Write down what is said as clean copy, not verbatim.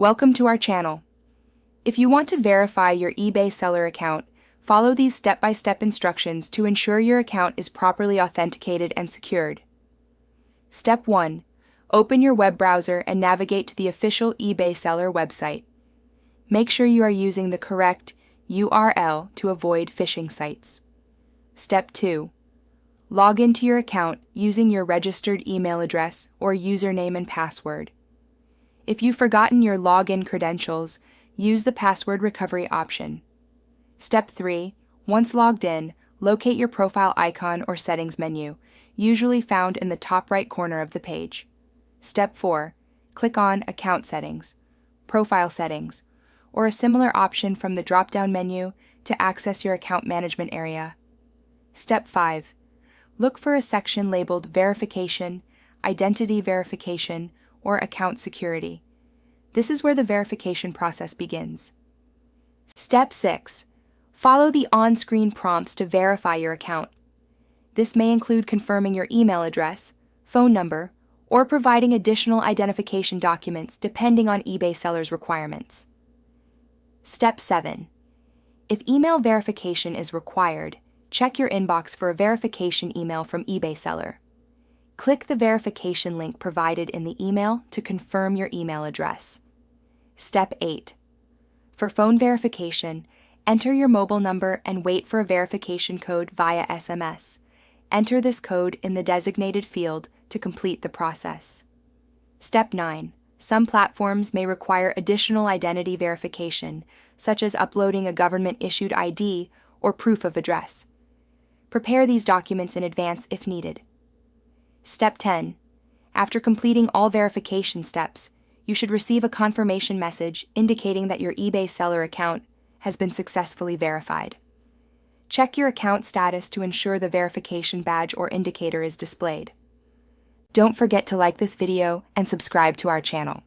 Welcome to our channel. If you want to verify your eBay seller account, follow these step-by-step instructions to ensure your account is properly authenticated and secured. Step 1. Open your web browser and navigate to the official eBay seller website. Make sure you are using the correct URL to avoid phishing sites. Step 2. Log into your account using your registered email address or username and password. If you've forgotten your login credentials, use the password recovery option. Step 3. Once logged in, locate your profile icon or settings menu, usually found in the top right corner of the page. Step 4. Click on Account Settings, Profile Settings, or a similar option from the drop-down menu to access your account management area. Step 5. Look for a section labeled Verification, Identity Verification, or Account Security. This is where the verification process begins. Step 6. Follow the on-screen prompts to verify your account. This may include confirming your email address, phone number, or providing additional identification documents depending on eBay sellers' requirements. Step 7. If email verification is required, check your inbox for a verification email from eBay seller. Click the verification link provided in the email to confirm your email address. Step 8. For phone verification, enter your mobile number and wait for a verification code via SMS. Enter this code in the designated field to complete the process. Step 9. Some platforms may require additional identity verification, such as uploading a government-issued ID or proof of address. Prepare these documents in advance if needed. Step 10. After completing all verification steps, you should receive a confirmation message indicating that your eBay seller account has been successfully verified. Check your account status to ensure the verification badge or indicator is displayed. Don't forget to like this video and subscribe to our channel.